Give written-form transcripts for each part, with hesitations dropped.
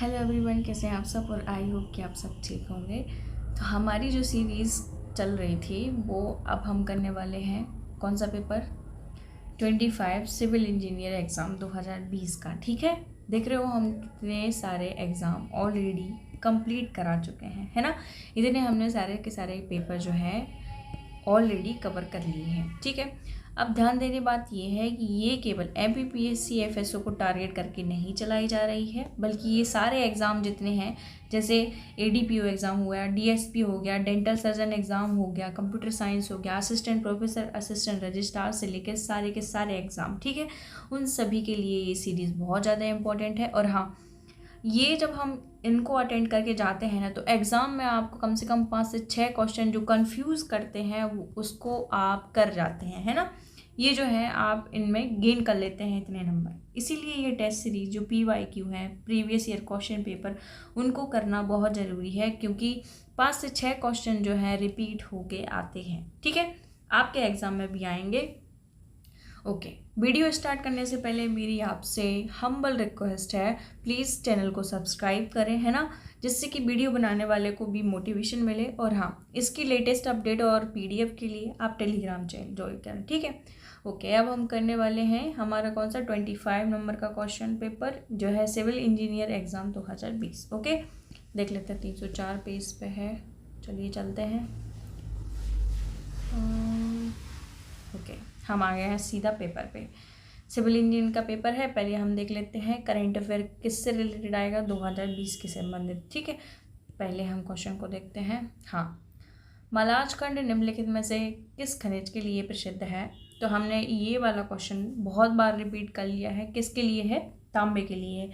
Hello everyone, कैसे हैं आप सब। और आई होप कि आप सब ठीक होंगे। तो हमारी जो सीरीज़ चल रही थी वो अब हम करने वाले हैं कौन सा पेपर, 25 सिविल इंजीनियर एग्ज़ाम 2020 का। ठीक है, देख रहे हो हम कितने सारे एग्ज़ाम ऑलरेडी कंप्लीट करा चुके हैं, है ना। इतने हमने सारे के सारे पेपर जो है ऑलरेडी कवर कर लिए हैं। ठीक है, अब ध्यान देने बात ये है कि ये केवल MPPSC FSO को टारगेट करके नहीं चलाई जा रही है, बल्कि ये सारे एग्ज़ाम जितने हैं, जैसे ADPO एग्ज़ाम हो गया, DSP हो गया, डेंटल सर्जन एग्ज़ाम हो गया, कंप्यूटर साइंस हो गया, असिस्टेंट प्रोफेसर, असिस्टेंट रजिस्ट्रार से लेकर सारे के सारे एग्ज़ाम, ठीक है, उन सभी के लिए ये सीरीज़ बहुत ज़्यादा इंपॉर्टेंट है। और हाँ, ये जब हम इनको अटेंड करके जाते हैं ना, तो एग्ज़ाम में आपको कम से कम 5 से 6 क्वेश्चन जो कंफ्यूज करते हैं वो उसको आप कर जाते हैं, है ना। ये जो है आप इनमें गेन कर लेते हैं इतने नंबर। इसीलिए ये टेस्ट सीरीज जो PYQ है, प्रीवियस ईयर क्वेश्चन पेपर, उनको करना बहुत ज़रूरी है, क्योंकि 5 से 6 क्वेश्चन जो है रिपीट होके आते हैं। ठीक है, आपके एग्ज़ाम में भी आएंगे। ओके, वीडियो स्टार्ट करने से पहले मेरी आपसे हम्बल रिक्वेस्ट है, प्लीज़ चैनल को सब्सक्राइब करें, है ना, जिससे कि वीडियो बनाने वाले को भी मोटिवेशन मिले। और हाँ, इसकी लेटेस्ट अपडेट और PDF के लिए आप टेलीग्राम चैनल ज्वाइन करें। ठीक है, ओके, अब हम करने वाले हैं हमारा कौन सा 25 नंबर का क्वेश्चन पेपर जो है सिविल इंजीनियर एग्ज़ाम 2020। ओके, देख लेते हैं, 304 पेज पे है। चलिए चलते हैं। ओके, हम आ गए हैं सीधा पेपर पे। सिविल इंजीनियर का पेपर है। पहले हम देख लेते हैं करंट अफेयर किससे रिलेटेड आएगा, 2020 के संबंधित। ठीक है, पहले हम क्वेश्चन को देखते हैं। हाँ, मलाजखंड निम्नलिखित में से किस खनिज के लिए प्रसिद्ध है। तो हमने ये वाला क्वेश्चन बहुत बार रिपीट कर लिया है। किसके लिए है? तांबे के लिए।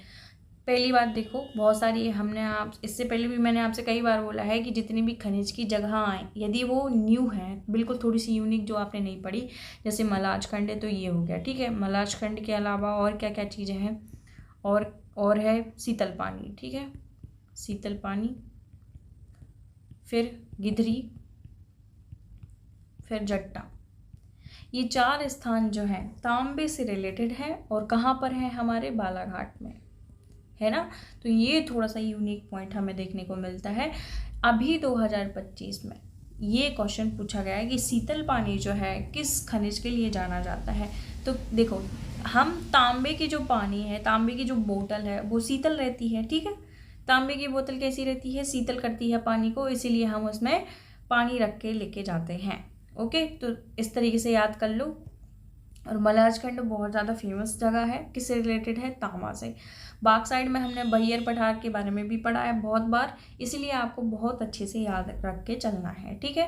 पहली बात देखो, बहुत सारी हमने आप इससे पहले भी मैंने आपसे कई बार बोला है कि जितनी भी खनिज की जगह आए, यदि वो न्यू हैं, बिल्कुल थोड़ी सी यूनिक जो आपने नहीं पढ़ी, जैसे मलाजखंड है तो ये हो गया। ठीक है, मलाजखंड के अलावा और क्या क्या चीज़ें हैं, और है शीतल पानी। ठीक है, शीतल पानी, फिर गिधरी, फिर जट्टा। ये 4 स्थान जो हैं तांबे से रिलेटेड है और कहाँ पर है? हमारे बालाघाट में, है ना। तो ये थोड़ा सा यूनिक पॉइंट हमें देखने को मिलता है। अभी 2025 में ये क्वेश्चन पूछा गया है कि शीतल पानी जो है किस खनिज के लिए जाना जाता है। तो देखो, हम तांबे की जो पानी है, तांबे की जो बोतल है वो शीतल रहती है। ठीक है, तांबे की बोतल कैसी रहती है? शीतल करती है पानी को, इसीलिए हम उसमें पानी रख के लेके जाते हैं। ओके, तो इस तरीके से याद कर लो। और मलाजखंड बहुत ज़्यादा फेमस जगह है, किससे रिलेटेड है? तांबा से। बाग साइड में हमने बहियर पठार के बारे में भी पढ़ा है बहुत बार, इसीलिए आपको बहुत अच्छे से याद रख के चलना है। ठीक है,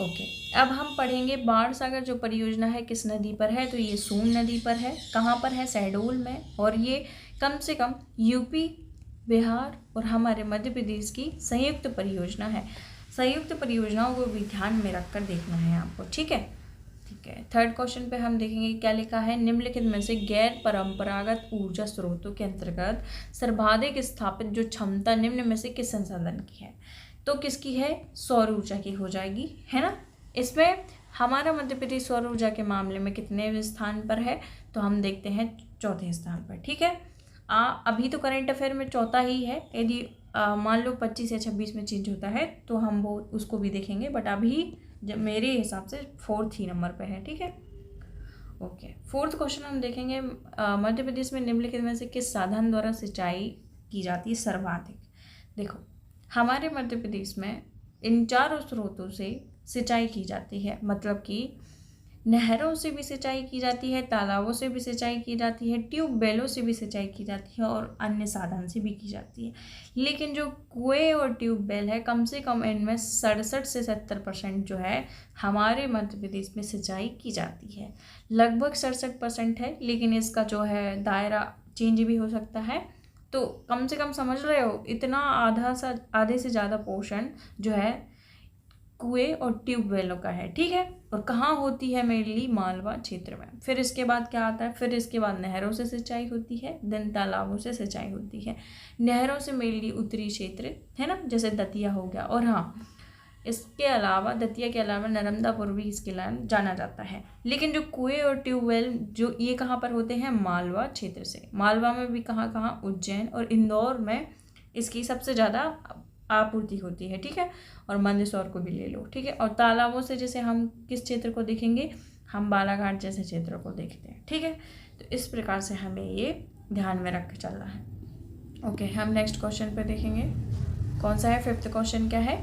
ओके, अब हम पढ़ेंगे बाण सागर जो परियोजना है किस नदी पर है। तो ये सोन नदी पर है। कहाँ पर है? शहडोल में। और ये कम से कम UP, बिहार और हमारे मध्य प्रदेश की संयुक्त परियोजना है। संयुक्त परियोजनाओं को भी ध्यान में रखकर देखना है आपको। ठीक है, ठीक है, थर्ड क्वेश्चन पे हम देखेंगे क्या लिखा है। निम्नलिखित में से गैर परंपरागत ऊर्जा स्रोतों के अंतर्गत सर्वाधिक स्थापित जो क्षमता निम्न में से किस संसाधन की है। तो किसकी है? सौर ऊर्जा की हो जाएगी, है ना। इसमें हमारा मध्य प्रदेश सौर ऊर्जा के मामले में कितने स्थान पर है? तो हम देखते हैं चौथे स्थान पर। ठीक है, अभी तो करंट अफेयर में चौथा ही है। यदि मान लो 25 या 26 में चेंज होता है तो हम वो उसको भी देखेंगे, बट अभी जब मेरे हिसाब से 4th ही नंबर पे है। ठीक है, ओके, 4th क्वेश्चन हम देखेंगे। मध्य प्रदेश में निम्नलिखित में से किस साधन द्वारा सिंचाई की जाती है सर्वाधिक। देखो, हमारे मध्य प्रदेश में इन चारों स्रोतों से सिंचाई की जाती है, मतलब कि नहरों से भी सिंचाई की जाती है, तालाबों से भी सिंचाई की जाती है, ट्यूबवेलों से भी सिंचाई की जाती है और अन्य साधन से भी की जाती है। लेकिन जो कुएं और ट्यूबवेल है, कम से कम इनमें 67 से 70% जो है हमारे मध्य प्रदेश में सिंचाई की जाती है। लगभग 67% है, लेकिन इसका जो है दायरा चेंज भी हो सकता है। तो कम से कम समझ रहे हो, इतना आधे से ज़्यादा पोर्शन जो है कुएं और ट्यूबवेलों का है। ठीक है, और कहाँ होती है? मेनली मालवा क्षेत्र में। फिर इसके बाद क्या आता है? फिर इसके बाद नहरों से सिंचाई होती है, देन तालाबों से सिंचाई होती है। नहरों से मेनली उत्तरी क्षेत्र, है ना, जैसे दतिया हो गया। और हाँ, इसके अलावा दतिया के अलावा नर्मदापुर भी इसके लिए जाना जाता है। लेकिन जो कुएं और ट्यूबवेल जो ये कहाँ पर होते हैं? मालवा क्षेत्र से। मालवा में भी कहाँ कहाँ? उज्जैन और इंदौर में इसकी सबसे ज़्यादा आपूर्ति होती है, ठीक है। और मंदसौर को भी ले लो, ठीक है। और तालाबों से जैसे हम किस क्षेत्र को देखेंगे, हम बालाघाट जैसे क्षेत्र को देखते हैं, ठीक है। तो इस प्रकार से हमें ये ध्यान में रख के चलना है। ओके, हम नेक्स्ट क्वेश्चन पे देखेंगे। कौन सा है? 5th क्वेश्चन क्या है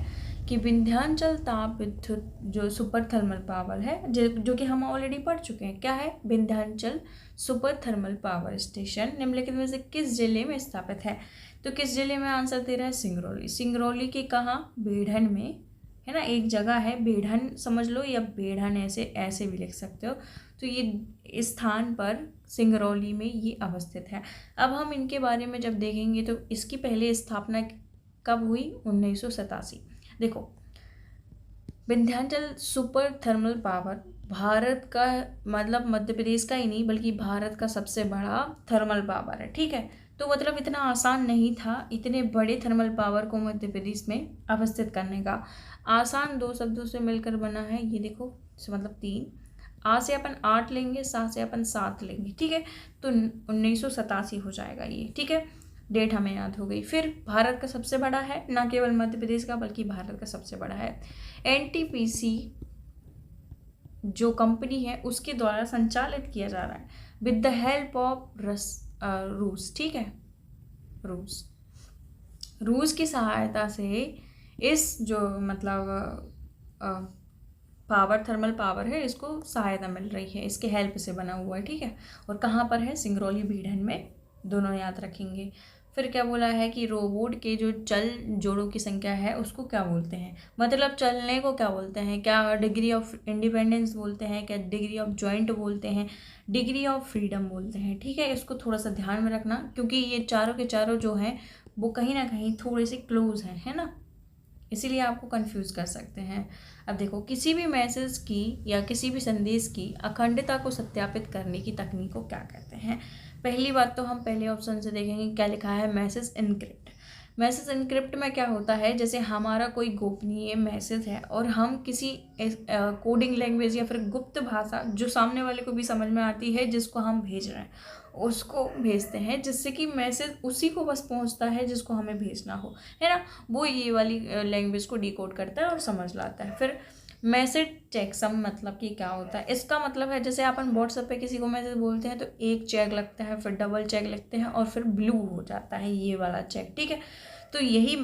कि विंध्याचल ताप विद्युत जो सुपर थर्मल पावर है, जो कि हम ऑलरेडी पढ़ चुके हैं, क्या है? Vindhyachal super thermal power station निम्नलिखित में से किस जिले में स्थापित है? तो किस जिले में? आंसर दे रहा है सिंगरौली। सिंगरौली के कहाँ? बेढ़न में, है ना। एक जगह है बेढ़न समझ लो, या बेढ़न ऐसे भी लिख सकते हो। तो ये स्थान पर सिंगरौली में ये अवस्थित है। अब हम इनके बारे में जब देखेंगे तो इसकी पहले स्थापना कब हुई? 1987। देखो, Vindhyachal super thermal power Bharat का, मतलब मध्य प्रदेश का ही नहीं बल्कि भारत का सबसे बड़ा थर्मल पावर है, ठीक है। तो मतलब इतना आसान नहीं था इतने बड़े थर्मल पावर को मध्य प्रदेश में अवस्थित करने का। आसान 2 शब्दों से मिलकर बना है, ये देखो, मतलब 3। आ से अपन 8 लेंगे, सा से अपन 7 लेंगे, ठीक है। तो 1987 हो जाएगा ये, ठीक है। डेट हमें याद हो गई। फिर भारत का सबसे बड़ा है, ना केवल मध्य प्रदेश का बल्कि भारत का सबसे बड़ा है। एनटीपीसी जो कंपनी है उसके द्वारा संचालित किया जा रहा है विद द हेल्प ऑफ रूस, ठीक है। रूस की सहायता से इस जो मतलब पावर, थर्मल पावर है, इसको सहायता मिल रही है, इसके हेल्प से बना हुआ है, ठीक है। और कहाँ पर है? सिंगरौली बेढ़न में, दोनों याद रखेंगे। फिर क्या बोला है कि रोबोट के जो चल जोड़ों की संख्या है उसको क्या बोलते हैं? मतलब चलने को क्या बोलते हैं? क्या डिग्री ऑफ इंडिपेंडेंस बोलते हैं? क्या डिग्री ऑफ जॉइंट बोलते हैं? डिग्री ऑफ फ्रीडम बोलते हैं, ठीक है। इसको थोड़ा सा ध्यान में रखना, क्योंकि ये चारों के चारों जो हैं वो कहीं ना कहीं थोड़े से क्लोज हैं, है ना, इसीलिए आपको कंफ्यूज कर सकते हैं। अब देखो, किसी भी मैसेज की या किसी भी संदेश की अखंडता को सत्यापित करने की तकनीक को क्या कहते हैं? पहली बात तो हम पहले ऑप्शन से देखेंगे, क्या लिखा है? Message encrypt. मैसेज इनक्रिप्ट में क्या होता है, जैसे हमारा कोई गोपनीय मैसेज है और हम किसी कोडिंग लैंग्वेज या फिर गुप्त भाषा जो सामने वाले को भी समझ में आती है जिसको हम भेज रहे हैं उसको भेजते हैं, जिससे कि मैसेज उसी को बस पहुंचता है जिसको हमें भेजना हो, है ना। वो ये वाली लैंग्वेज को डिकोड करता है और समझ लाता है। फिर मैसेज चेकसम मतलब कि क्या होता है? इसका मतलब है जैसे अपन व्हाट्सएप पे किसी को मैसेज बोलते हैं तो एक चेक लगता है, फिर डबल चेक लगते हैं और फिर ब्लू हो जाता है ये वाला चेक, ठीक है। तो यही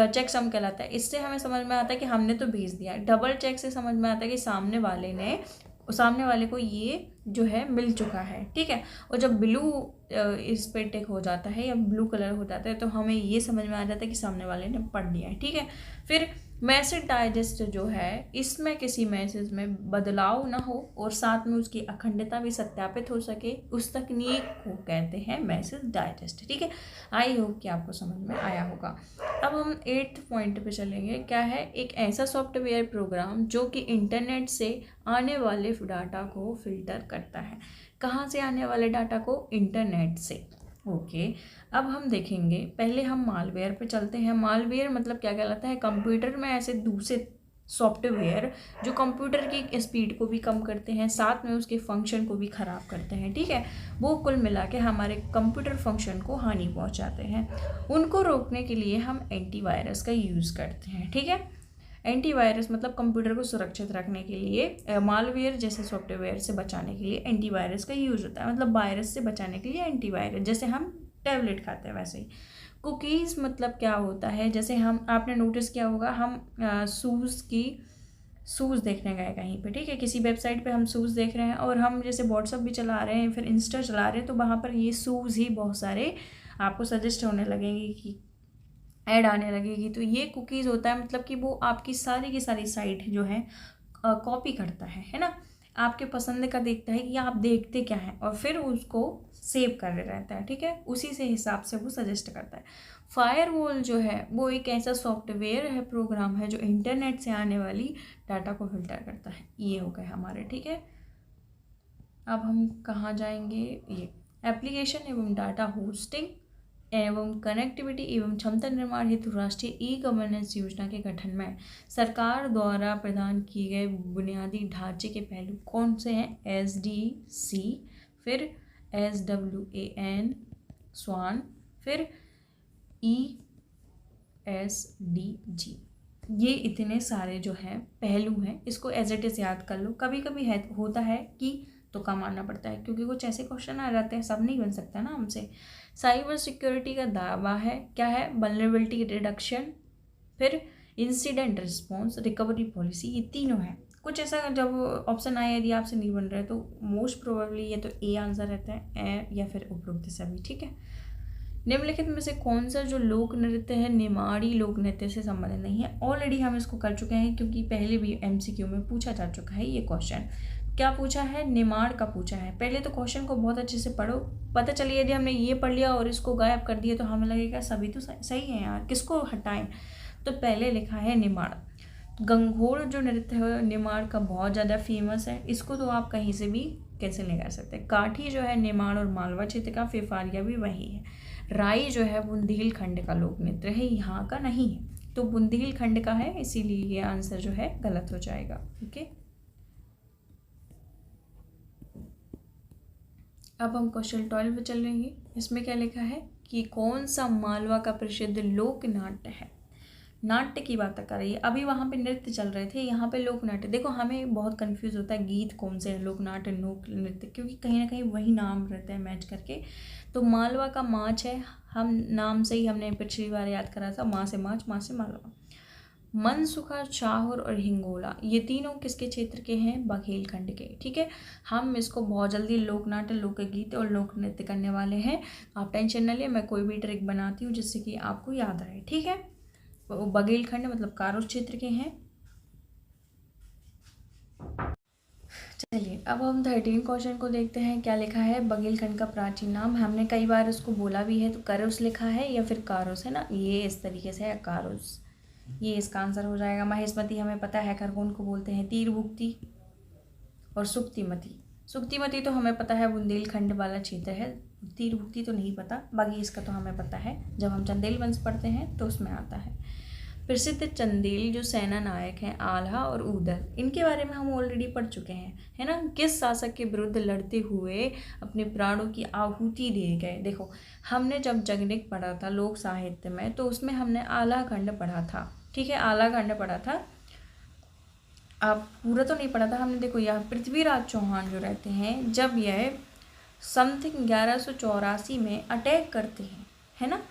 चेक सम कहलाता है। इससे हमें समझ में आता है कि हमने तो भेज दिया। डबल चेक से समझ में आता है कि सामने वाले को ये जो है मिल चुका है, ठीक है। और जब ब्लू इस पे टिक हो जाता है या ब्लू कलर हो जाता है तो हमें ये समझ में आ जाता है कि सामने वाले ने पढ़ लिया है, ठीक है। फिर मैसेज डाइजेस्ट जो है, इसमें किसी मैसेज में बदलाव ना हो और साथ में उसकी अखंडता भी सत्यापित हो सके, उस तकनीक को कहते हैं मैसेज डाइजेस्ट, ठीक है। आई होप कि आपको समझ में आया होगा। अब हम 8th पॉइंट पे चलेंगे। क्या है? एक ऐसा सॉफ्टवेयर प्रोग्राम जो कि इंटरनेट से आने वाले डाटा को फिल्टर करता है। कहाँ से आने वाले डाटा को? इंटरनेट से। ओके, अब हम देखेंगे, पहले हम मालवेयर पे चलते हैं। मालवेयर मतलब क्या कहलाता है? कंप्यूटर में ऐसे दूसरे सॉफ्टवेयर जो कंप्यूटर की स्पीड को भी कम करते हैं, साथ में उसके फंक्शन को भी ख़राब करते हैं, ठीक है। वो कुल मिला के हमारे कंप्यूटर फंक्शन को हानि पहुंचाते हैं। उनको रोकने के लिए हम एंटीवायरस का यूज़ करते हैं, ठीक है। एंटीवायरस मतलब कंप्यूटर को सुरक्षित रखने के लिए, मालवेयर जैसे सॉफ्टवेयर से बचाने के लिए एंटीवायरस का यूज़ होता है। मतलब वायरस से बचाने के लिए एंटीवायरस, जैसे हम टैबलेट खाते हैं वैसे ही। कुकीज़ मतलब क्या होता है? जैसे आपने नोटिस किया होगा, हम शूज़ देखने गए कहीं पे, ठीक है, किसी वेबसाइट पे हम शूज़ देख रहे हैं और हम जैसे व्हाट्सअप भी चला रहे हैं, फिर इंस्टा चला रहे हैं, तो वहाँ पर ये शूज़ ही बहुत सारे आपको सजेस्ट होने लगेंगे कि ऐड आने लगेगी। तो ये कुकीज़ होता है, मतलब कि वो आपकी सारी की सारी साइट जो है कॉपी करता है ना। आपके पसंद का देखता है कि आप देखते क्या हैं और फिर उसको सेव कर रहता है, ठीक है। उसी से हिसाब से वो सजेस्ट करता है। फायरवॉल जो है वो एक ऐसा सॉफ्टवेयर है, प्रोग्राम है जो इंटरनेट से आने वाली डाटा को फिल्टर करता है। ये हो गए हमारे, ठीक है। अब हम कहाँ जाएंगे? ये एप्लीकेशन एवं डाटा होस्टिंग एवं कनेक्टिविटी एवं क्षमता निर्माण हेतु राष्ट्रीय ई गवर्नेंस योजना के गठन में सरकार द्वारा प्रदान किए गए बुनियादी ढांचे के पहलू कौन से हैं? SDC, फिर SWAN, स्वान, फिर SDG। ये इतने सारे जो हैं पहलू हैं, इसको एज इट इज़ याद कर लो। कभी कभी है होता है कि तुक्का मारना पड़ता है, क्योंकि कुछ ऐसे क्वेश्चन आ जाते हैं, सब नहीं बन सकता ना हमसे। साइबर सिक्योरिटी का दावा है क्या है? वल्नरेबिलिटी रिडक्शन, फिर इंसिडेंट रिस्पॉन्स, रिकवरी पॉलिसी, ये तीनों हैं। कुछ ऐसा जब ऑप्शन आए यदि आपसे नहीं बन रहा है तो मोस्ट प्रोबेबली ये तो ए आंसर रहता है, ए या फिर उपरोक्त सभी। ठीक है। निम्नलिखित में से कौन सा जो लोक नृत्य है निमाड़ी लोक नृत्य से संबंधित नहीं है? ऑलरेडी हम इसको कर चुके हैं, क्योंकि पहले भी MCQ में पूछा जा चुका है ये क्वेश्चन। क्या पूछा है? निमाड़ का पूछा है। पहले तो क्वेश्चन को बहुत अच्छे से पढ़ो, पता चलिए यदि हमने ये पढ़ लिया और इसको गायब कर दिया तो हमें लगेगा सभी तो सही है यार, किसको हटाएं। तो पहले लिखा है निमाड़। गंगोर जो नृत्य है निमाड़ का बहुत ज़्यादा फेमस है, इसको तो आप कहीं से भी कैसे ले जा सकते हैं। काठी जो है निमाड़ और मालवा क्षेत्र का, फिफारिया भी वही है। राई जो है बुंदेलखंड का लोक नृत्य है, यहाँ का नहीं है, तो बुंदेलखंड का है, इसीलिए ये आंसर जो है गलत हो जाएगा। ओके, अब हम क्वेश्चन 12 पे चल रहे हैं। इसमें क्या लिखा है कि कौन सा मालवा का प्रसिद्ध लोक नाट्य है? नाट्य की बात कर रही है, अभी वहाँ पे नृत्य चल रहे थे, यहाँ पे लोक नाट्य। देखो हमें बहुत कंफ्यूज होता है गीत कौन से हैं, लोक नाट्य लोक नृत्य, क्योंकि कहीं ना कहीं वही नाम रहता है मैच करके। तो मालवा का माछ है, हम नाम से ही हमने पिछली बार याद करा था, माँ से माछ, माँ से मालवा। मनसुखा, चाहुर और हिंगोला, ये तीनों किसके क्षेत्र के हैं? बघेलखंड के। ठीक है, हम इसको बहुत जल्दी लोकनाट्य, लोकगीत और लोक नृत्य करने वाले हैं। आप टेंशन न लिए, मैं कोई भी ट्रिक बनाती हूँ जिससे कि आपको याद रहे। ठीक है, बघेलखंड मतलब कारों क्षेत्र के हैं। चलिए अब हम 13 क्वेश्चन को देखते हैं। क्या लिखा है? बघेलखंड का प्राचीन नाम, हमने कई बार इसको बोला भी है, तो करुस लिखा है या फिर कारोस है ना, ये इस तरीके से है कारोस, ये इसका आंसर हो जाएगा। महेशमती हमें पता है खरगोन को बोलते हैं। तीरभुक्ति और सुक्तिमती, सुक्तिमती तो हमें पता है बुंदेलखंड वाला क्षेत्र है, तीरभुक्ति तो नहीं पता, बाकी इसका तो हमें पता है, जब हम चंदेल वंश पढ़ते हैं तो उसमें आता है। प्रसिद्ध चंदेल जो सेना नायक हैं आल्हा और ऊदल, इनके बारे में हम ऑलरेडी पढ़ चुके हैं, है ना। किस शासक के विरुद्ध लड़ते हुए अपने प्राणों की आहुति दे गए? देखो हमने जब जगनिक पढ़ा था लोक साहित्य में, तो उसमें हमने आल्हा खंड पढ़ा था। ठीक है, आल्हा खंड पढ़ा था, आप पूरा तो नहीं पढ़ा था हमने। देखो यह पृथ्वीराज चौहान जो रहते हैं, जब यह समथिंग 1184 में अटैक करते हैं, है ना,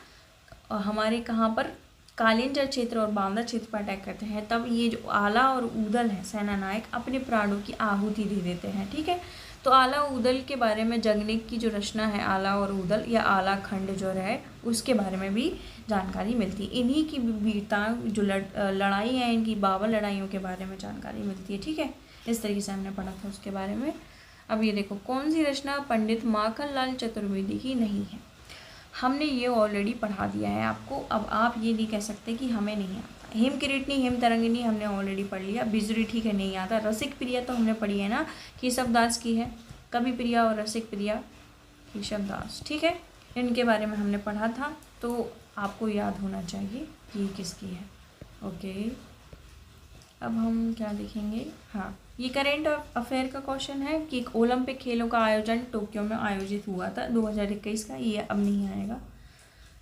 और हमारे कहाँ पर कालिंजर क्षेत्र और बांदा क्षेत्र पर अटैक करते हैं, तब ये जो आला और ऊदल है सेना नायक अपने प्राणों की आहुति दे देते हैं। ठीक है, तो आला ऊदल के बारे में जगनिक की जो रचना है आला और ऊदल या आला खंड जो है उसके बारे में भी जानकारी मिलती है। इन्हीं की वीरता जो लड़ाई है, इनकी 52 लड़ाइयों के बारे में जानकारी मिलती है। ठीक है, इस तरीके से हमने पढ़ा था उसके बारे में। अब ये देखो कौन सी रचना पंडित माखनलाल चतुर्वेदी की नहीं है? हमने ये ऑलरेडी पढ़ा दिया है आपको, अब आप ये नहीं कह सकते कि हमें नहीं आता। हिम किरीटनी, हिम तरंगिनी हमने ऑलरेडी पढ़ लिया। बिजुरी ठीक है नहीं आता। रसिक प्रिया तो हमने पढ़ी है ना, केशवदास की है। कवि प्रिया और रसिक प्रिया केशवदास। ठीक है, इनके बारे में हमने पढ़ा था, तो आपको याद होना चाहिए कि किसकी है। ओके, अब हम क्या देखेंगे? हाँ, ये करेंट अफेयर का क्वेश्चन है कि ओलंपिक खेलों का आयोजन टोक्यो में आयोजित हुआ था 2021 का, ये अब नहीं आएगा।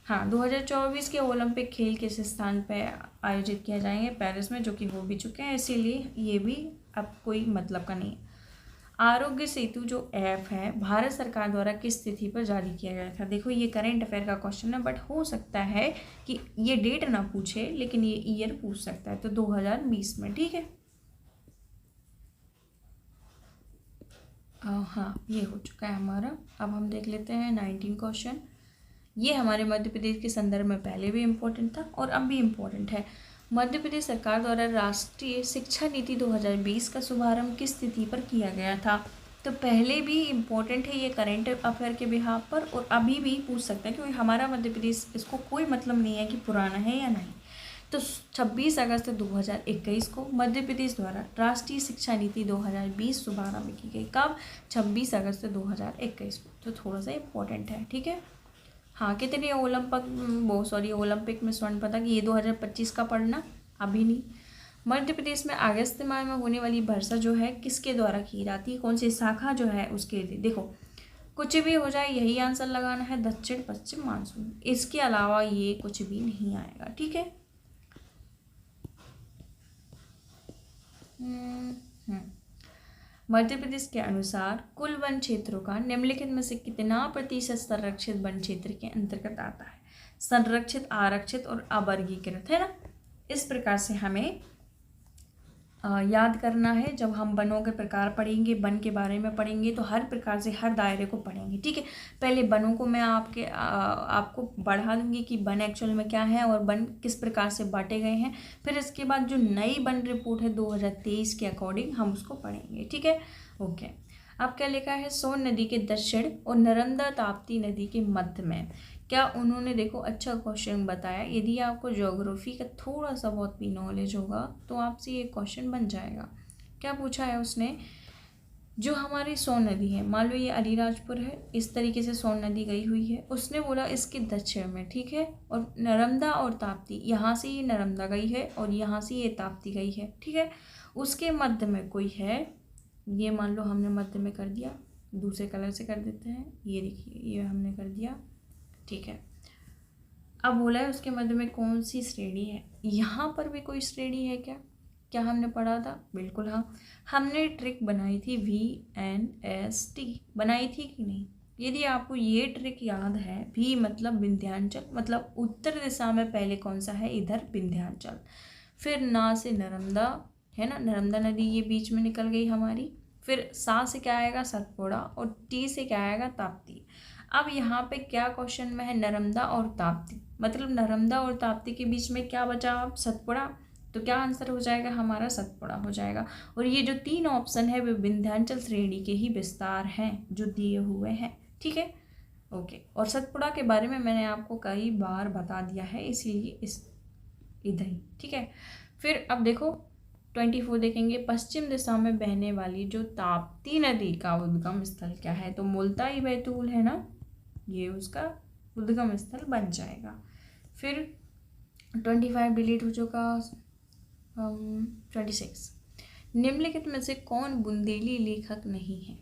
हाँ, 2024 के ओलंपिक खेल किस स्थान पर आयोजित किया जाएंगे? पेरिस में, जो कि हो भी चुके हैं, इसीलिए ये भी अब कोई मतलब का नहीं है। आरोग्य सेतु जो ऐप है भारत सरकार द्वारा किस तिथि पर जारी किया गया था? देखो ये करेंट अफेयर का क्वेश्चन है, बट हो सकता है कि ये डेट ना पूछे, लेकिन ये ईयर पूछ सकता है, तो 2020 में। ठीक है, हाँ ये हो चुका है हमारा। अब हम देख लेते हैं 19 क्वेश्चन। ये हमारे मध्य प्रदेश के संदर्भ में पहले भी इम्पोर्टेंट था और अब भी इम्पोर्टेंट है। मध्य प्रदेश सरकार द्वारा राष्ट्रीय शिक्षा नीति 2020 का शुभारंभ किस तिथि पर किया गया था? तो पहले भी इम्पोर्टेंट है ये करेंट अफेयर के बिहाफ पर, और अभी भी पूछ सकते हैं, क्योंकि हमारा मध्य प्रदेश इसको कोई मतलब नहीं है कि पुराना है या नहीं। तो 26 अगस्त 2021 को मध्य प्रदेश द्वारा राष्ट्रीय शिक्षा नीति 2020 शुभारंभ की गई। कब? 26 अगस्त 2021 को। तो थोड़ा सा इम्पोर्टेंट है। ठीक है, हाँ, कितने ओलंपिक में स्वर्ण पदक, ये 2025 का पढ़ना, अभी नहीं। मध्य प्रदेश में अगस्त माह में होने वाली वर्षा जो है किसके द्वारा की जाती है? कौन सी शाखा जो है उसके लिए? देखो कुछ भी हो जाए यही आंसर लगाना है, दक्षिण पश्चिम मानसून, इसके अलावा ये कुछ भी नहीं आएगा। ठीक है। मध्य प्रदेश के अनुसार कुल वन क्षेत्रों का निम्नलिखित में से कितना प्रतिशत संरक्षित वन क्षेत्र के अंतर्गत आता है? संरक्षित, आरक्षित और अवर्गीकृत, है ना। इस प्रकार से हमें याद करना है। जब हम वनों के प्रकार पढ़ेंगे, वन के बारे में पढ़ेंगे, तो हर प्रकार से हर दायरे को पढ़ेंगे। ठीक है। पहले वनों को मैं आपको बढ़ा दूंगी कि वन एक्चुअल में क्या है और वन किस प्रकार से बांटे गए हैं। फिर इसके बाद जो नई वन रिपोर्ट है 2023 के अकॉर्डिंग हम उसको पढ़ेंगे। ठीक है। ओके। अब क्या लिखा है? सोन नदी के दक्षिण और नर्मदा ताप्ती नदी के मध्य में। क्या उन्होंने, देखो अच्छा क्वेश्चन बताया। यदि आपको ज्योग्राफी का थोड़ा सा बहुत भी नॉलेज होगा तो आपसे ये क्वेश्चन बन जाएगा। क्या पूछा है उसने? जो हमारी सोन नदी है, मान लो ये अलीराजपुर है, इस तरीके से सोन नदी गई हुई है, उसने बोला इसके दक्षिण में, ठीक है, और नर्मदा और ताप्ती, यहाँ से ये नर्मदा गई है और यहाँ से ये ताप्ती गई है। ठीक है। उसके मध्य में कोई है, ये मान लो हमने मध्य में कर दिया, दूसरे कलर से कर देते हैं, ये देखिए ये हमने कर दिया। ठीक है। अब बोला है उसके मध्य में कौन सी श्रेणी है। यहाँ पर भी कोई श्रेणी है क्या? क्या हमने पढ़ा था? बिल्कुल हाँ, हमने ट्रिक बनाई थी, VNST बनाई थी कि नहीं? यदि आपको ये ट्रिक याद है, V मतलब विंध्याचल, मतलब उत्तर दिशा में पहले कौन सा है? इधर विंध्याचल। फिर ना से नर्मदा है ना, नर्मदा नदी ये बीच में निकल गई हमारी। फिर सा से क्या आएगा? सतपुड़ा। और टी से क्या आएगा? ताप्ती। अब यहाँ पे क्या क्वेश्चन में है? नर्मदा और ताप्ती, मतलब नर्मदा और ताप्ती के बीच में क्या बचा? अब सतपुड़ा। तो क्या आंसर हो जाएगा हमारा? सतपुड़ा हो जाएगा। और ये जो 3 ऑप्शन है वे विंध्याचल श्रेणी के ही विस्तार हैं जो दिए हुए हैं। ठीक है। ओके। और सतपुड़ा के बारे में मैंने आपको कई बार बता दिया है, इसीलिए इस इधर ही। ठीक है। फिर अब देखो 24 देखेंगे। पश्चिम दिशा में बहने वाली जो ताप्ती नदी का उद्गम स्थल क्या है? तो मुल्ताई बैतूल है ना, ये उसका उद्गम स्थल बन जाएगा। फिर 25 डिलीट हो चुका। 26 निम्नलिखित में से कौन बुंदेली लेखक नहीं है?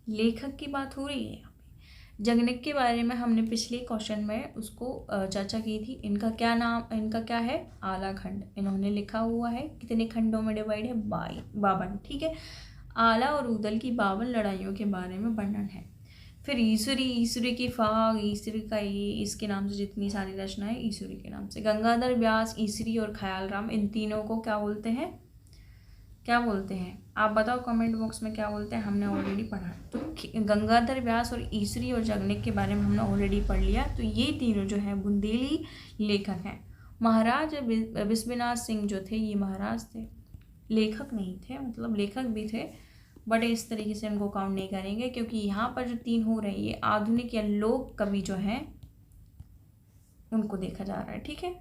लेखक की बात हो रही है यहाँ पे। जगनिक के बारे में हमने पिछले क्वेश्चन में उसको चर्चा की थी। इनका क्या नाम, इनका क्या है? आला खंड। इन्होंने लिखा हुआ है, कितने खंडों में डिवाइड है? 52। ठीक है। आला और उदल की 52 लड़ाइयों के बारे में वर्णन है। फिर ईश्वरी की फाग, ईश्वरी का ये, इसके नाम से जितनी सारी रचनाएं ईश्वरी के नाम से। गंगाधर व्यास, ईश्वरी और ख्यालराम, इन तीनों को क्या बोलते हैं? क्या बोलते हैं? आप बताओ कमेंट बॉक्स में क्या बोलते हैं। हमने ऑलरेडी पढ़ा है। तो गंगाधर व्यास और ईश्वरी और जगनिक के बारे में हमने ऑलरेडी पढ़ लिया। तो ये तीनों जो है बुंदेली लेखक हैं। महाराज विश्वनाथ सिंह जो थे, ये महाराज थे, लेखक नहीं थे, मतलब लेखक भी थे बट इस तरीके से उनको काउंट नहीं करेंगे, क्योंकि यहाँ पर जो 3 हो रही है आधुनिक या लोक कवि जो हैं उनको देखा जा रहा है। ठीक है।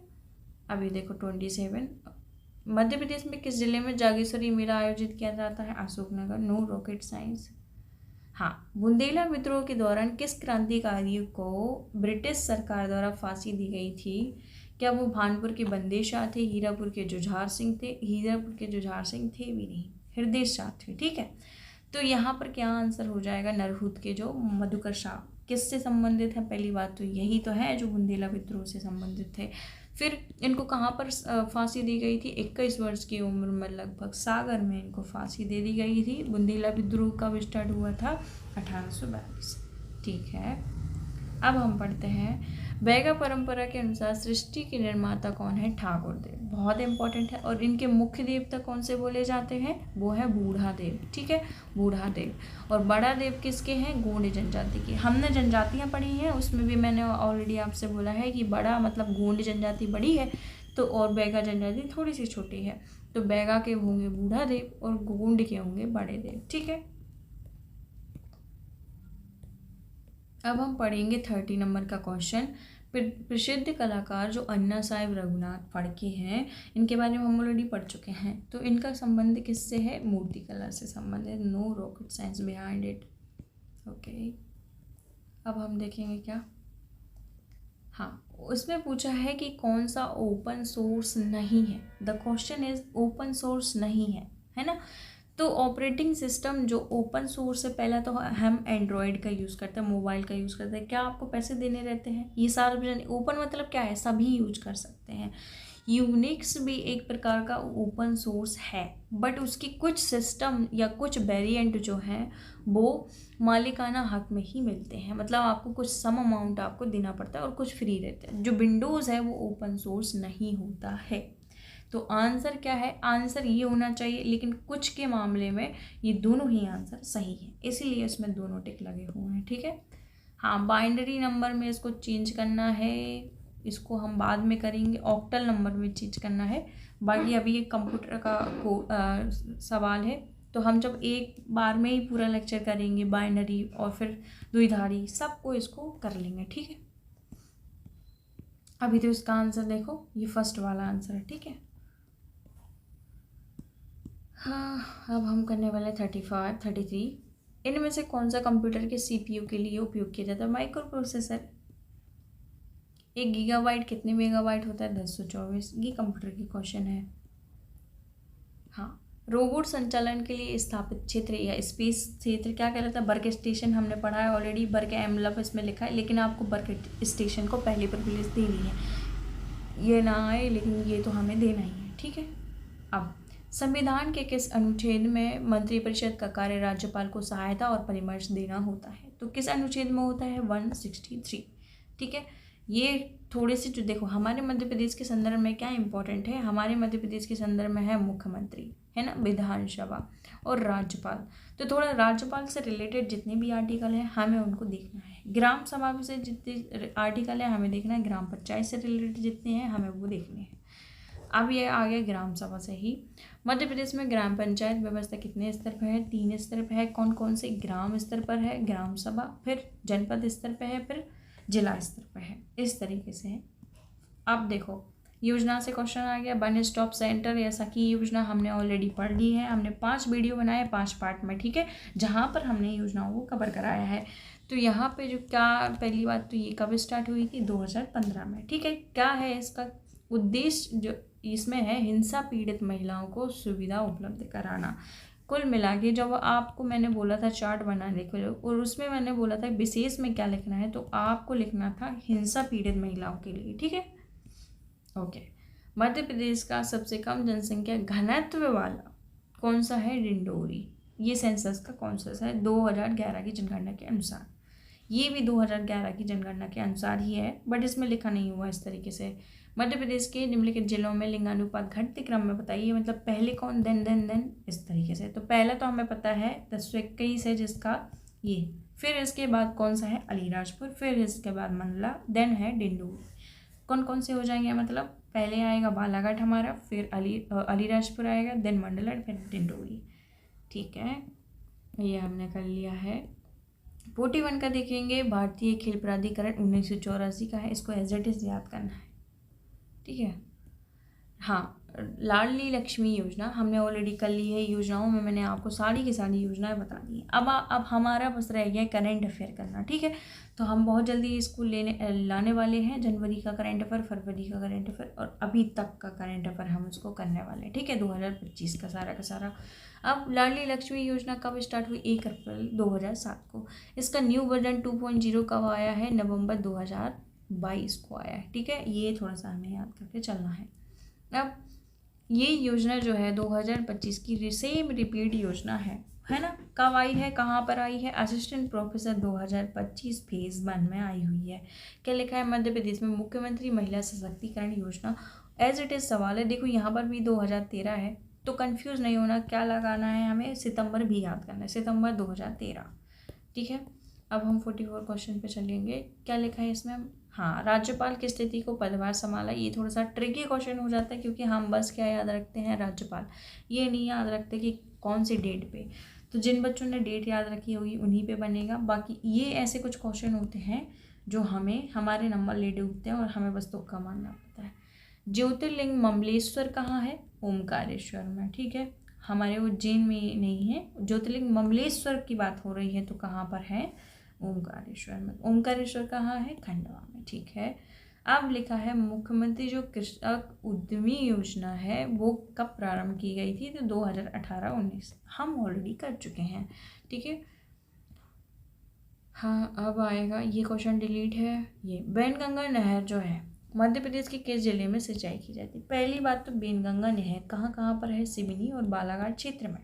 अभी देखो 27 मध्य प्रदेश में किस जिले में जागेश्वरी मेला आयोजित किया जाता है? अशोकनगर। No rocket science. हाँ, बुंदेला विद्रोह के दौरान किस क्रांतिकारी को ब्रिटिश सरकार द्वारा फांसी दी गई थी? क्या वो भानपुर के बंदे शाह थे? हीरापुर के जुझार सिंह थे? हीरापुर के जुझार सिंह थे भी नहीं, हृदय शाह थे। ठीक है। तो यहाँ पर क्या आंसर हो जाएगा? नरहूत के जो मधुकर शाह। किससे संबंधित है? पहली बात तो यही तो है, जो बुंदेला विद्रोह से संबंधित थे। फिर इनको कहाँ पर फांसी दी गई थी? 21 वर्ष की उम्र में लगभग सागर में इनको फांसी दे दी गई थी। बुंदेला विद्रोह कब स्टार्ट हुआ था? 1842। ठीक है। अब हम पढ़ते हैं, बैगा परंपरा के अनुसार सृष्टि के निर्माता कौन है? ठाकुर देव। बहुत इंपॉर्टेंट है। और इनके मुख्य देवता कौन से बोले जाते हैं? वो है बूढ़ा देव। ठीक है, बूढ़ा देव। और बड़ा देव किसके हैं? गोंड जनजाति के। हमने जनजातियाँ पढ़ी हैं, उसमें भी मैंने ऑलरेडी आपसे बोला है कि बड़ा मतलब गोंड जनजाति बड़ी है तो, और बैगा जनजाति थोड़ी सी छोटी है। तो बैगा के होंगे बूढ़ा देव और गोंड के होंगे बड़े देव। ठीक है। अब हम पढ़ेंगे 30 नंबर का क्वेश्चन। प्रसिद्ध कलाकार जो अन्ना साहेब रघुनाथ फड़के हैं, इनके बारे में हम ऑलरेडी पढ़ चुके हैं। तो इनका संबंध किससे है? मूर्ति कला से संबंध है। No rocket science behind it. Okay. अब हम देखेंगे क्या, हाँ, उसमें पूछा है कि कौन सा ओपन सोर्स नहीं है। The question is open source नहीं है, है ना। तो ऑपरेटिंग सिस्टम जो ओपन सोर्स है, पहला तो हम एंड्रॉयड का यूज़ करते हैं, मोबाइल का यूज़ करते हैं। क्या आपको पैसे देने रहते हैं? ये सार्वजनिक, ओपन मतलब क्या है, सभी यूज कर सकते हैं। यूनिक्स भी एक प्रकार का ओपन सोर्स है, बट उसकी कुछ सिस्टम या कुछ वेरिएंट जो हैं वो मालिकाना हक में ही मिलते हैं, मतलब आपको कुछ सम अमाउंट आपको देना पड़ता है और कुछ फ्री रहते हैं। जो विंडोज़ है वो ओपन सोर्स नहीं होता है। तो आंसर क्या है? आंसर ये होना चाहिए, लेकिन कुछ के मामले में ये दोनों ही आंसर सही है, इसीलिए इसमें दोनों टिक लगे हुए हैं। ठीक है, हाँ, बाइनरी नंबर में इसको चेंज करना है, इसको हम बाद में करेंगे। ऑक्टल नंबर में चेंज करना है, बाकी अभी ये कंप्यूटर का सवाल है, तो हम जब एक बार में ही पूरा लेक्चर करेंगे बाइनरी और फिर द्विधारी सबको इसको कर लेंगे। ठीक है, अभी तो इसका आंसर देखो, ये फर्स्ट वाला आंसर है। ठीक है, हाँ, अब हम करने वाले 35, 33। इनमें से कौन सा कंप्यूटर के सीपीयू के लिए उपयोग किया जाता है? Micro processor. 1 गीगाबाइट कितने मेगाबाइट होता है? 1024। ये कंप्यूटर की क्वेश्चन है। हाँ, रोबोट संचालन के लिए स्थापित क्षेत्र या स्पेस क्षेत्र क्या कहलाता है? वर्क स्टेशन हमने पढ़ा है ऑलरेडी, वर्क एनवलप इसमें लिखा है, लेकिन आपको वर्क स्टेशन को पहले प्रिविलेज देनी है, ये ना आए लेकिन ये तो हमें देना ही है। ठीक है, अब संविधान के किस अनुच्छेद में मंत्रिपरिषद का कार्य राज्यपाल को सहायता और परामर्श देना होता है? तो किस अनुच्छेद में होता है? 163। ठीक है, ये थोड़े से जो देखो, हमारे मध्य प्रदेश के संदर्भ में क्या इंपॉर्टेंट है, हमारे मध्य प्रदेश के संदर्भ में है मुख्यमंत्री, है ना, विधानसभा और राज्यपाल। तो थोड़ा राज्यपाल से रिलेटेड जितने भी आर्टिकल हैं हमें उनको देखना है। ग्राम सभा से जितने आर्टिकल हैं हमें देखना है, ग्राम पंचायत से रिलेटेड जितने हैं हमें वो देखने हैं। अब ये आ गया ग्राम सभा से ही। मध्य प्रदेश में ग्राम पंचायत व्यवस्था कितने स्तर पर है? 3 स्तर पर है। कौन कौन से? ग्राम स्तर पर है ग्राम सभा, फिर जनपद स्तर पर है, फिर जिला स्तर पर है, इस तरीके से है। अब देखो, योजना से क्वेश्चन आ गया। वन स्टॉप सेंटर या सखी योजना हमने ऑलरेडी पढ़ ली है, हमने 5 वीडियो बनाए 5 पार्ट में। ठीक है, जहाँ पर हमने योजनाओं को कवर कराया है। तो यहाँ पे जो क्या, पहली बात तो ये कब स्टार्ट हुई थी? 2015 में। ठीक है, क्या है इसका उद्देश्य? जो इसमें है, हिंसा पीड़ित महिलाओं को सुविधा उपलब्ध कराना। कुल मिला के जब आपको मैंने बोला था चार्ट बनाने के लिए, और उसमें मैंने बोला था विशेष में क्या लिखना है, तो आपको लिखना था हिंसा पीड़ित महिलाओं के लिए। ठीक है, ओके। मध्य प्रदेश का सबसे कम जनसंख्या घनत्व वाला कौन सा है? डिंडोरी। ये सेंसस का कौन सा है? 2011 की जनगणना के अनुसार। ये भी 2011 की जनगणना के अनुसार ही है, बट इसमें लिखा नहीं हुआ इस तरीके से। मध्य प्रदेश के निम्नलिखित जिलों में लिंगानुपात घटते क्रम में बताइए, मतलब पहले कौन, देन इस तरीके से। तो पहला तो हमें पता है 1021 है जिसका ये, फिर इसके बाद कौन सा है? अलीराजपुर, फिर इसके बाद मंडला, देन है डिंडोरी। कौन कौन से हो जाएंगे? मतलब पहले आएगा बालाघाट हमारा, फिर अलीराजपुर आएगा, देन मंडला, फिर डिंडोरी। ठीक है, ये हमने कर लिया है। 41 का देखेंगे, भारतीय खेल प्राधिकरण 1984 का है, इसको एज इट इज याद करना है। ठीक है, हाँ, लाडली लक्ष्मी योजना हमने ऑलरेडी कर ली है। योजनाओं में मैंने आपको सारी की सारी योजनाएं बता दी हैं। अब हमारा बस रह गया करंट अफेयर करना। ठीक है, तो हम बहुत जल्दी इसको लाने वाले हैं। जनवरी का करंट अफेयर, फरवरी का करंट अफेयर और अभी तक का करंट अफेयर हम उसको करने वाले हैं। ठीक है, 2025 का सारा का सारा। अब लाडली लक्ष्मी योजना कब स्टार्ट हुई? 1 अप्रैल 2007 को। इसका न्यू वर्जन 2.0 कब आया है? नवंबर 2022 को आया है। ठीक है, ये थोड़ा सा हमें याद करके चलना है। अब ये योजना जो है 2025 की सेम रिपीट योजना है ना। कब आई है, कहाँ पर आई है? असिस्टेंट प्रोफेसर 2025 फेज 1 में आई हुई है। क्या लिखा है? मध्य प्रदेश में मुख्यमंत्री महिला सशक्तिकरण योजना। एज इट इज सवाल है, देखो यहाँ पर भी 2013 है, तो कंफ्यूज नहीं होना, क्या लगाना है हमें? सितंबर भी याद करना है, सितंबर 2013। ठीक है, अब हम 44 क्वेश्चन पे चलेंगे। क्या लिखा है इसमें? हाँ, राज्यपाल की स्थिति को पदभार संभाला। ये थोड़ा सा ट्रिकी क्वेश्चन हो जाता है, क्योंकि हम बस क्या याद रखते हैं? राज्यपाल, ये नहीं याद रखते कि कौन सी डेट पे। तो जिन बच्चों ने डेट याद रखी होगी उन्हीं पे बनेगा। बाकी ये ऐसे कुछ क्वेश्चन होते हैं जो हमें हमारे नंबर ले डूबते हैं और हमें बस तुक्का मारना पड़ता है। ज्योतिर्लिंग ममलेश्वर कहाँ है? ओमकारेश्वर में। ठीक है, हमारे उज्जैन में नहीं है। ज्योतिर्लिंग ममलेश्वर की बात हो रही है तो कहाँ पर है? ओमकारेश्वर में। ओमकारेश्वर कहाँ है? खंडवा में। ठीक है, अब लिखा है मुख्यमंत्री जो कृषक उद्यमी योजना है वो कब प्रारंभ की गई थी, तो 2018-19 हम ऑलरेडी कर चुके हैं, ठीक है। हाँ, अब आएगा ये क्वेश्चन डिलीट है। ये वैनगंगा नहर जो है मध्य प्रदेश के किस जिले में सिंचाई की जाती है। पहली बात तो वैनगंगा नहर कहाँ कहाँ पर है, सिवनी और बालाघाट क्षेत्र में।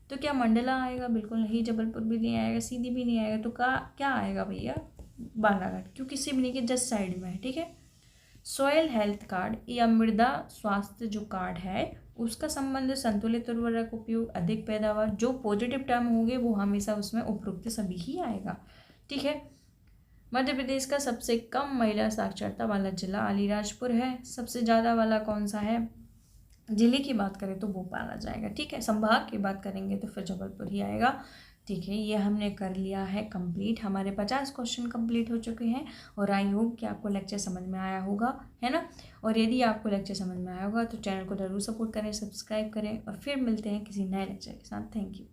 तो क्या मंडला आएगा, बिल्कुल नहीं, जबलपुर भी नहीं आएगा, सीधी भी नहीं आएगा, तो क्या आएगा भैया, बालाघाट, क्योंकि सिवनी के जस्ट साइड में है, ठीक है। सॉयल हेल्थ कार्ड या मृदा स्वास्थ्य जो कार्ड है उसका संबंध संतुलित उर्वरक उपयोग, अधिक पैदावार, जो पॉजिटिव टर्म होंगे वो हमेशा उसमें उपरोक्त सभी ही आएगा, ठीक है। मध्य प्रदेश का सबसे कम महिला साक्षरता वाला जिला अलीराजपुर है। सबसे ज़्यादा वाला कौन सा है, जिले की बात करें तो भोपाल आ जाएगा, ठीक है। संभाग की बात करेंगे तो फिर जबलपुर ही आएगा, ठीक है। ये हमने कर लिया है कंप्लीट, हमारे 50 क्वेश्चन कंप्लीट हो चुके हैं और आई होप कि आपको लेक्चर समझ में आया होगा, है ना। और यदि आपको लेक्चर समझ में आया होगा तो चैनल को ज़रूर सपोर्ट करें, सब्सक्राइब करें और फिर मिलते हैं किसी नए लेक्चर के साथ। Thank you.